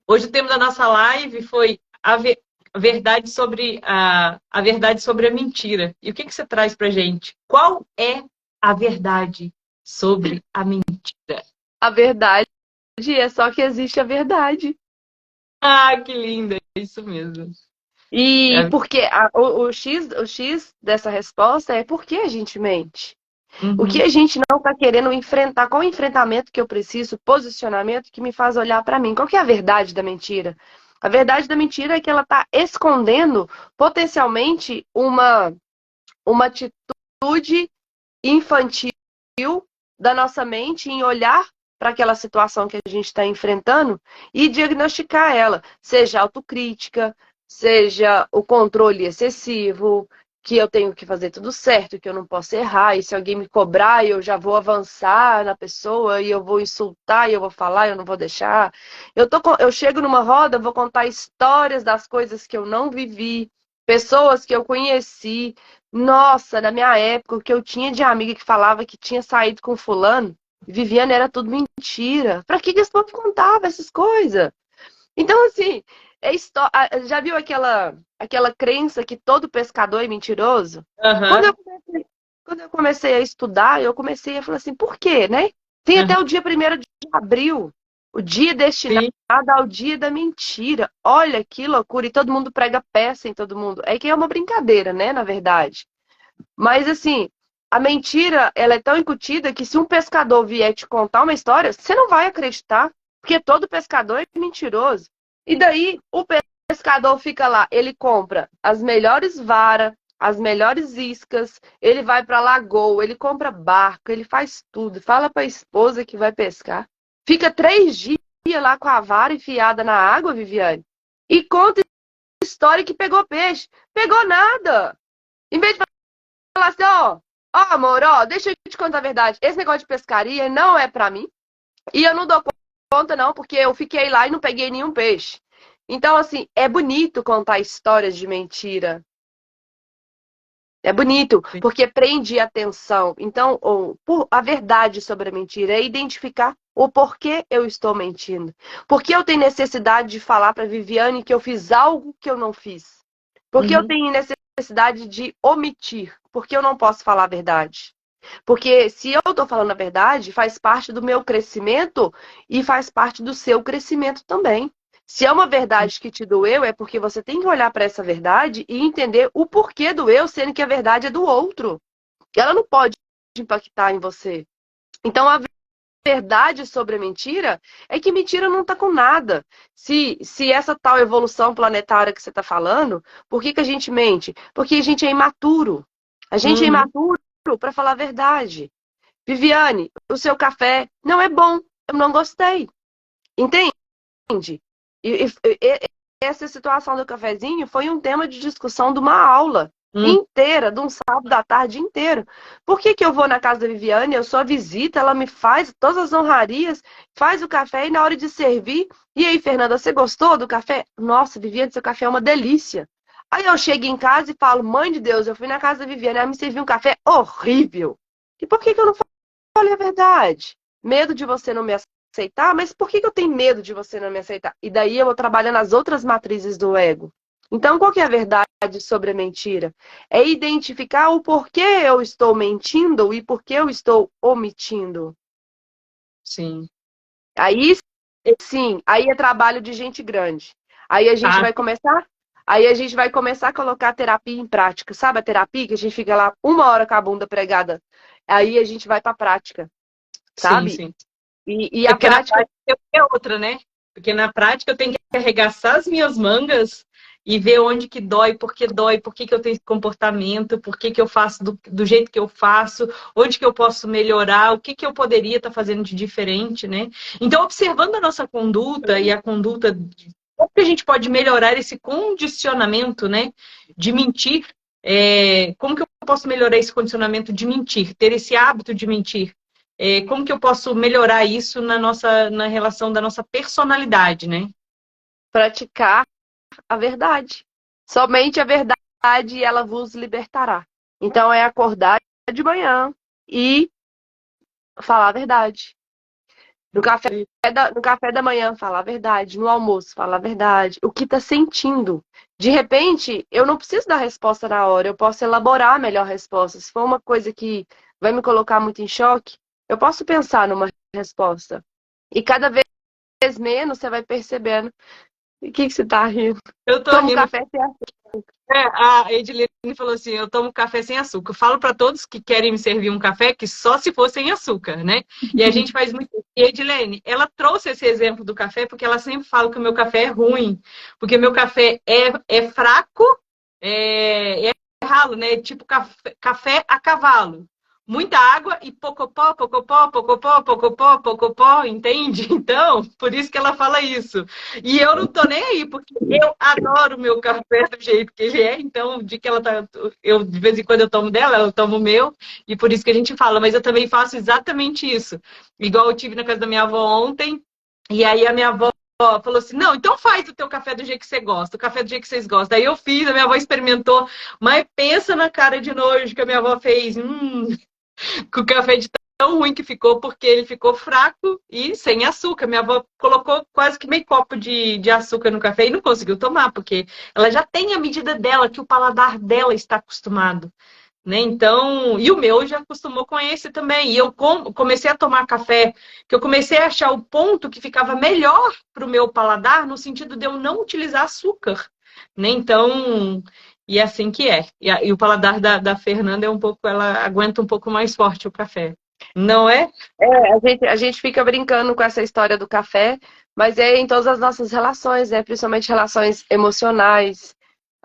hoje o tema da nossa live foi a verdade a verdade sobre a mentira. E o que você traz para gente? Qual é a verdade sobre a mentira? A verdade é só que existe a verdade. Ah, que linda! É isso mesmo. E É. porque o X dessa resposta é por que a gente mente. O que Uhum. a gente não está querendo enfrentar, qual o enfrentamento que eu preciso, posicionamento que me faz olhar para mim. Qual que é a verdade da mentira? A verdade da mentira é que ela está escondendo potencialmente uma atitude infantil da nossa mente em olhar para aquela situação que a gente está enfrentando e diagnosticar ela, seja autocrítica, seja o controle excessivo, que eu tenho que fazer tudo certo, que eu não posso errar, e se alguém me cobrar, eu já vou avançar na pessoa, e eu vou insultar, e eu vou falar, eu não vou deixar. Eu chego numa roda, vou contar histórias das coisas que eu não vivi, pessoas que eu conheci. Nossa, na minha época, o que eu tinha de amiga que falava que tinha saído com fulano, Viviane, era tudo mentira. Pra que esse povo contava essas coisas? Então, assim, já viu aquela crença que todo pescador é mentiroso? Quando Aham, eu comecei, quando eu comecei a estudar, eu comecei a falar assim, por quê, né? Tem até aham, o dia 1º de abril, o dia destinado sim, ao dia da mentira. Olha que loucura, e todo mundo prega peça em todo mundo. É que é uma brincadeira, né, na verdade. Mas assim, a mentira, ela é tão incutida que se um pescador vier te contar uma história, você não vai acreditar, porque todo pescador é mentiroso. E daí o pescador fica lá, ele compra as melhores varas, as melhores iscas, ele vai para lagoa, ele compra barco, ele faz tudo, fala para a esposa que vai pescar. Fica 3 dias lá com a vara enfiada na água, Viviane, e conta história que pegou peixe. Pegou nada. Em vez de falar assim, ó, amor, ó, deixa eu te contar a verdade. Esse negócio de pescaria não é pra mim. E eu não dou conta, não, porque eu fiquei lá e não peguei nenhum peixe. Então, assim, é bonito contar histórias de mentira. É bonito, sim. porque prende a atenção. Então, a verdade sobre a mentira é identificar o porquê eu estou mentindo. Porque eu tenho necessidade de falar para Viviane que eu fiz algo que eu não fiz. Porque eu Uhum, tenho necessidade de omitir. Porque eu não posso falar a verdade. Porque se eu estou falando a verdade, faz parte do meu crescimento e faz parte do seu crescimento também. Se é uma verdade que te doeu, é porque você tem que olhar para essa verdade e entender o porquê doeu, sendo que a verdade é do outro. Ela não pode impactar em você. Então, a verdade sobre a mentira é que mentira não está com nada. Se essa tal evolução planetária que você está falando, por que a gente mente? Porque a gente é imaturo. A gente é uhum, imaturo para falar a verdade. Viviane, o seu café não é bom. Eu não gostei. Entende? E essa situação do cafezinho foi um tema de discussão de uma aula uhum, inteira, de um sábado à tarde inteiro. Por que eu vou na casa da Viviane, eu sou a visita, ela me faz todas as honrarias, faz o café e na hora de servir. E aí, Fernanda, você gostou do café? Nossa, Viviane, seu café é uma delícia. Aí eu chego em casa e falo, mãe de Deus, eu fui na casa da Viviane, ela me serviu um café horrível. E por que eu não falei a verdade? Medo de você não me aceitar? Mas por que eu tenho medo de você não me aceitar? E daí eu vou trabalhando as outras matrizes do ego. Então, qual que é a verdade sobre a mentira? É identificar o porquê eu estou mentindo e por que eu estou omitindo. sim. Aí sim, aí é trabalho de gente grande. Aí a gente Ah, vai começar, aí a gente vai começar a colocar a terapia em prática. Sabe a terapia que a gente fica lá 1 hora com a bunda pregada? Aí a gente vai para a prática, sim, sabe? sim. E É a porque na prática. prática é outra, né? Porque na prática eu tenho que arregaçar as minhas mangas e ver onde que dói, por que que eu tenho esse comportamento, por que que eu faço do jeito que eu faço, onde que eu posso melhorar, o que que eu poderia estar fazendo de diferente, né? Então, observando a nossa conduta e a conduta, como que a gente pode melhorar esse condicionamento, né, de mentir? Como que eu posso melhorar esse condicionamento de mentir, ter esse hábito de mentir? Como que eu posso melhorar isso na relação da nossa personalidade, né? Praticar a verdade. Somente a verdade ela vos libertará. Então é acordar de manhã e falar a verdade. No café da manhã, falar a verdade. No almoço, falar a verdade. O que está sentindo. De repente, eu não preciso dar resposta na hora. Eu posso elaborar a melhor resposta. Se for uma coisa que vai me colocar muito em choque, eu posso pensar numa resposta. E cada vez menos você vai percebendo. O que você está rindo? Eu tô Toma um rindo. café sem açúcar. A Edilene falou assim: eu tomo café sem açúcar. Eu falo para todos que querem me servir um café que só se for sem açúcar, né? E a gente faz muito. E a Edilene, ela trouxe esse exemplo do café porque ela sempre fala que o meu café é ruim, porque meu café é fraco, é ralo, né? Tipo café a cavalo. muita água e pocopó, pocopó, pocopó, pocopó, pocopó, entende? Então, por isso que ela fala isso. E eu não tô nem aí, porque eu adoro o meu café do jeito que ele é, então, de que ela tá. Eu, de vez em quando eu tomo dela, ela toma o meu, e por isso que a gente fala, mas eu também faço exatamente isso. Igual eu tive na casa da minha avó ontem, e aí a minha avó falou assim, não, então faz o teu café do jeito que você gosta, o café do jeito que vocês gostam. Aí eu fiz, a minha avó experimentou, mas pensa na cara de nojo que a minha avó fez. Com o café de tão ruim que ficou, porque ele ficou fraco e sem açúcar. Minha avó colocou quase que meio copo de açúcar no café e não conseguiu tomar, porque ela já tem a medida dela, que o paladar dela está acostumado. Né? Então, e o meu já acostumou com esse também. E eu comecei a tomar café, que eu comecei a achar o ponto que ficava melhor para o meu paladar, no sentido de eu não utilizar açúcar. Né? Então, e é assim que é. E o paladar da Fernanda é um pouco, ela aguenta um pouco mais forte o café. Não é? É, a gente fica brincando com essa história do café, mas é em todas as nossas relações, né? Principalmente relações emocionais.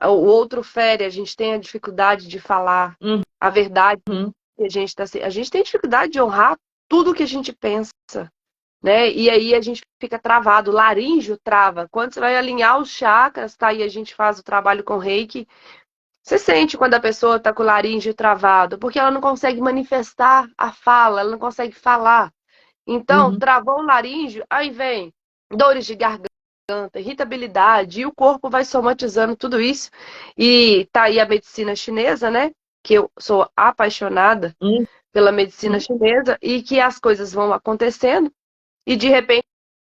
O outro fere, a gente tem a dificuldade de falar a verdade Uhum. que a gente tem dificuldade de honrar tudo que a gente pensa, né? E aí a gente fica travado, o laríngeo trava. Quando você vai alinhar os chakras, tá? E a gente faz o trabalho com Reiki, você sente quando a pessoa está com o laríngeo travado, porque ela não consegue manifestar a fala, ela não consegue falar. Então, Uhum. travou o laríngeo, aí vem dores de garganta, irritabilidade, e o corpo vai somatizando tudo isso. E tá aí a medicina chinesa, né? Que eu sou apaixonada Uhum. pela medicina chinesa, e que as coisas vão acontecendo, e de repente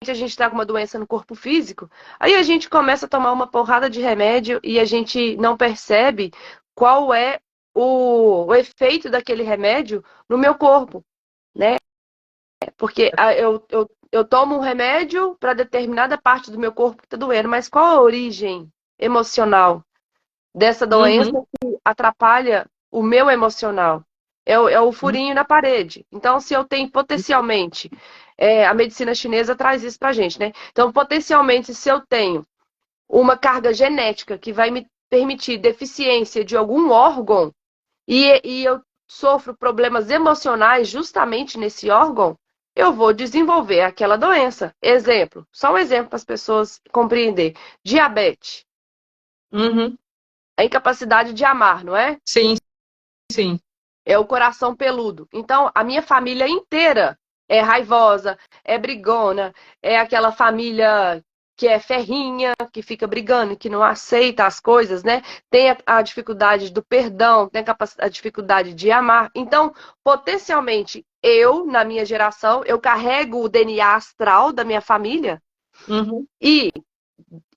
a gente está com uma doença no corpo físico, aí a gente começa a tomar uma porrada de remédio e a gente não percebe qual é o efeito daquele remédio no meu corpo, né? Porque eu tomo um remédio para determinada parte do meu corpo que está doendo, mas qual a origem emocional dessa doença Uhum. que atrapalha o meu emocional? É o furinho na parede. Então, se eu tenho potencialmente, a medicina chinesa traz isso pra gente, né? Então, potencialmente, se eu tenho uma carga genética que vai me permitir deficiência de algum órgão e eu sofro problemas emocionais justamente nesse órgão, eu vou desenvolver aquela doença. Exemplo, só um exemplo para as pessoas compreender. Diabetes, Uhum. a incapacidade de amar, não é? Sim, sim. É o coração peludo. Então, a minha família inteira é raivosa, é brigona, é aquela família que é ferrinha, que fica brigando, que não aceita as coisas, né? Tem a dificuldade do perdão, tem a dificuldade de amar. Então, potencialmente, eu, na minha geração, eu carrego o DNA astral da minha família Uhum. e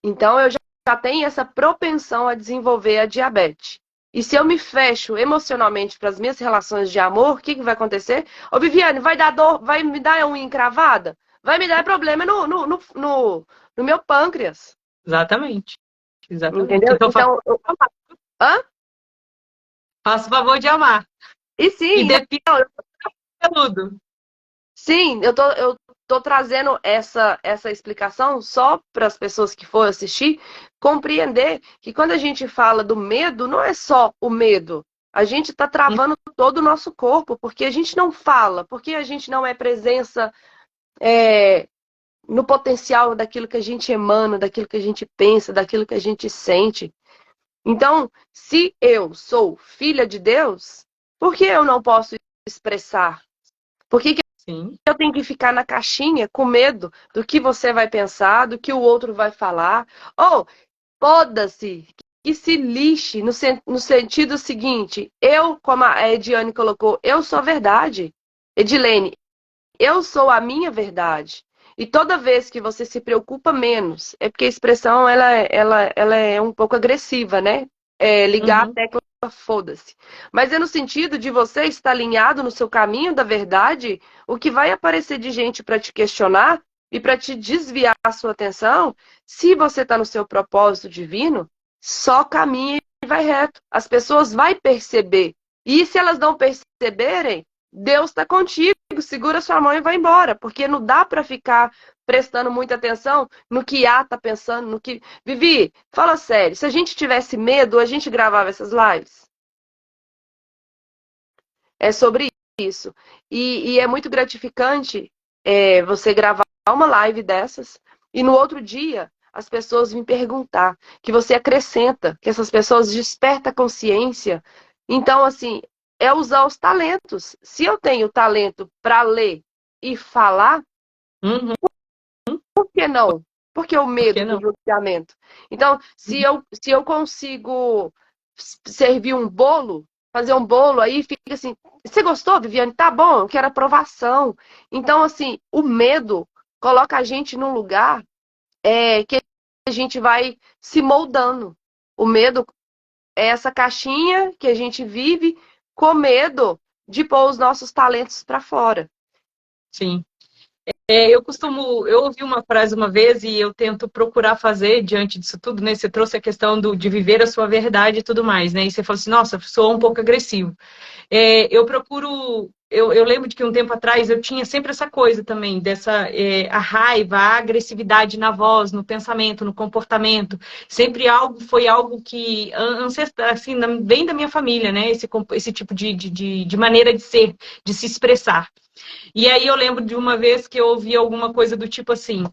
então eu já tenho essa propensão a desenvolver a diabetes. E se eu me fecho emocionalmente para as minhas relações de amor, o que vai acontecer? Ô, Viviane, vai dar dor, vai me dar unha encravada? Vai me dar problema no meu pâncreas. Exatamente. Exatamente. Entendeu? Então, Então, hã? faça o favor de amar. E E sim, depila peludo. sim, eu tô trazendo essa explicação só para as pessoas que for assistir compreender que quando a gente fala do medo, não é só o medo. A gente está travando todo o nosso corpo, porque a gente não fala, porque a gente não é presença é, no potencial daquilo que a gente emana, daquilo que a gente pensa, daquilo que a gente sente. Então, se eu sou filha de Deus, por que eu não posso expressar? Por que Sim. eu tenho que ficar na caixinha com medo do que você vai pensar, do que o outro vai falar? Ou, foda-se, que se lixe no sentido seguinte, eu, como a Ediane colocou, eu sou a verdade. Edilene, eu sou a minha verdade. E toda vez que você se preocupa menos, é porque a expressão ela é um pouco agressiva, né? É ligar a Uhum. tecla foda-se. Mas é no sentido de você estar alinhado no seu caminho da verdade, o que vai aparecer de gente para te questionar e para te desviar a sua atenção, se você está no seu propósito divino, só caminha e vai reto. As pessoas vão perceber. E se elas não perceberem, Deus está contigo, segura sua mão e vai embora, porque não dá para ficar prestando muita atenção no que A tá pensando, no que... Vivi, fala sério, se a gente tivesse medo, a gente gravava essas lives? É sobre isso. E é muito gratificante você gravar uma live dessas e no outro dia as pessoas me perguntar, que você acrescenta, que essas pessoas despertam a consciência. Então, assim, é usar os talentos. Se eu tenho talento para ler e falar, Uhum. por que não? Porque o Por que medo do não? julgamento. Então, se eu consigo servir um bolo, fazer um bolo, aí fica assim, você gostou, Viviane? Tá bom, eu quero aprovação. Então, assim, o medo coloca a gente num lugar que a gente vai se moldando. O medo é essa caixinha que a gente vive com medo de pôr os nossos talentos para fora. Sim. Eu ouvi uma frase uma vez e eu tento procurar fazer diante disso tudo, né? Você trouxe a questão de viver a sua verdade e tudo mais, né? E você falou assim, nossa, sou um pouco agressivo. Eu procuro, eu lembro de que um tempo atrás eu tinha sempre essa coisa também, a raiva, a agressividade na voz, no pensamento, no comportamento. Sempre foi algo que, ancestral, assim, vem da minha família, né? Esse tipo de maneira de ser, de se expressar. E aí eu lembro de uma vez que eu ouvi alguma coisa do tipo assim,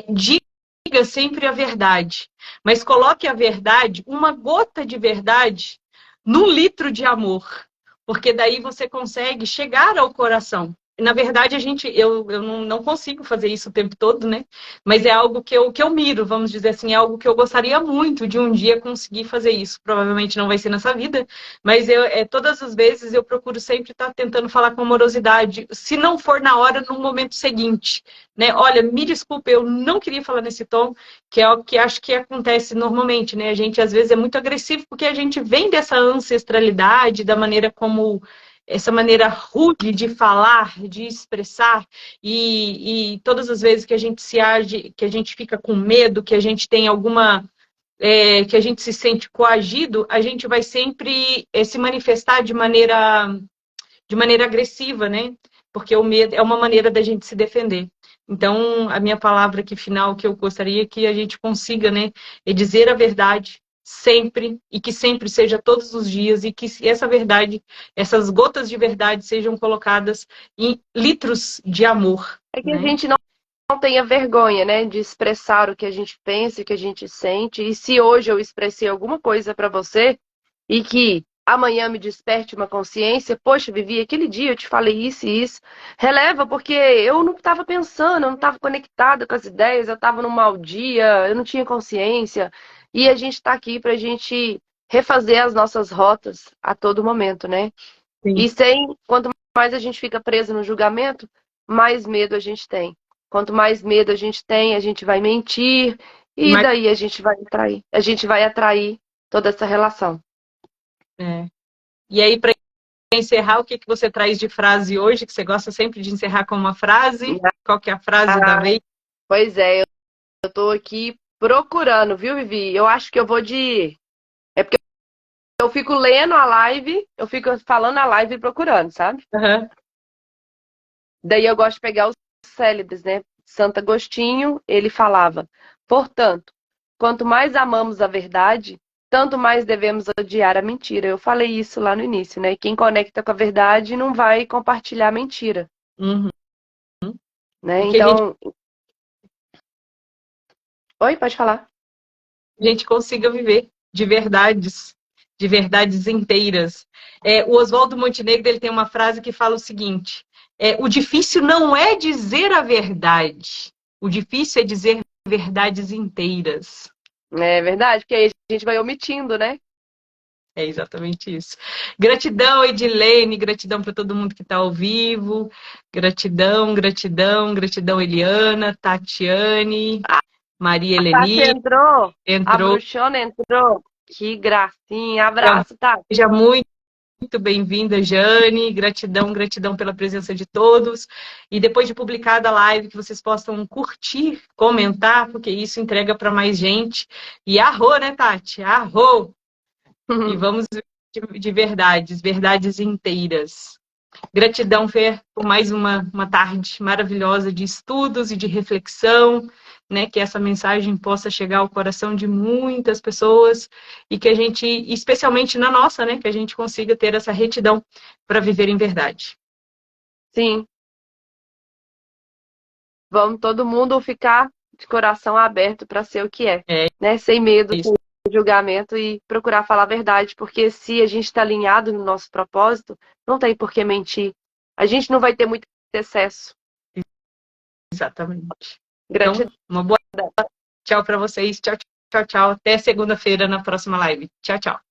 diga sempre a verdade, mas coloque a verdade, uma gota de verdade, num litro de amor, porque daí você consegue chegar ao coração. Na verdade, eu não consigo fazer isso o tempo todo, né? Mas é algo que eu miro, vamos dizer assim, é algo que eu gostaria muito de um dia conseguir fazer isso. Provavelmente não vai ser nessa vida, mas todas as vezes eu procuro sempre estar tentando falar com amorosidade, se não for na hora, no momento seguinte, né? Olha, me desculpe, eu não queria falar nesse tom, que é o que acho que acontece normalmente, né? A gente às vezes é muito agressivo porque a gente vem dessa ancestralidade, da maneira como essa maneira rude de falar, de expressar, e todas as vezes que a gente se age, que a gente fica com medo, que a gente tem que a gente se sente coagido, a gente vai sempre se manifestar de maneira agressiva, né? Porque o medo é uma maneira da gente se defender. Então, a minha palavra aqui final que eu gostaria que a gente consiga, né, é dizer a verdade sempre e que sempre seja todos os dias e que essa verdade, essas gotas de verdade sejam colocadas em litros de amor, É que a né? gente não tenha vergonha, né, de expressar o que a gente pensa, o que a gente sente. E se hoje eu expressei alguma coisa para você e que amanhã me desperte uma consciência, poxa, Vivi, aquele dia eu te falei isso e isso, releva porque eu não estava pensando, eu não estava conectada com as ideias, eu estava num mau dia, eu não tinha consciência. E a gente está aqui para a gente refazer as nossas rotas a todo momento, né? Sim. E quanto mais a gente fica preso no julgamento, mais medo a gente tem. Quanto mais medo a gente vai mentir e Mas, daí a gente vai atrair toda essa relação. e aí, para encerrar, o que você traz de frase hoje, que você gosta sempre de encerrar com uma frase? Qual que é a frase da Ah, vez? pois é, eu tô aqui procurando, viu, Vivi? Eu acho que eu vou de. É porque eu fico lendo a live, eu fico falando a live e procurando, sabe? Uhum. Daí eu gosto de pegar os célebres, né? Santo Agostinho, ele falava: portanto, quanto mais amamos a verdade, tanto mais devemos odiar a mentira. Eu falei isso lá no início, né? Quem conecta com a verdade não vai compartilhar a mentira, Uhum. né? E que Então, oi, pode falar. a gente consiga viver de verdades inteiras. O Oswaldo Montenegro ele tem uma frase que fala o seguinte: o difícil não é dizer a verdade, o difícil é dizer verdades inteiras. É verdade, porque aí a gente vai omitindo, né? É exatamente isso. Gratidão, Edilene, gratidão para todo mundo que está ao vivo. Gratidão, gratidão, gratidão, Eliana, Tatiane, Maria A Tati Eleni, entrou, a entrou. bruxona entrou. Que gracinha. Abraço, Tati. Seja muito bem-vinda, Jane. Gratidão, gratidão pela presença de todos. E depois de publicada a live, que vocês possam curtir, comentar, porque isso entrega para mais gente. E arro, né, Tati? Arro! E vamos de verdades, verdades inteiras. Gratidão, Fer, por mais uma tarde maravilhosa de estudos e de reflexão, né? Que essa mensagem possa chegar ao coração de muitas pessoas e que a gente, especialmente na nossa, né? Que a gente consiga ter essa retidão para viver em verdade. Sim, vamos todo mundo ficar de coração aberto para ser o que é, É né? Sem medo isso. de julgamento e procurar falar a verdade, porque se a gente está alinhado no nosso propósito, não tem por que mentir. A gente não vai ter muito excesso. Exatamente. Então, Gratidão. uma boa tchau para vocês. Tchau, tchau, tchau. Até segunda-feira na próxima live. Tchau, tchau.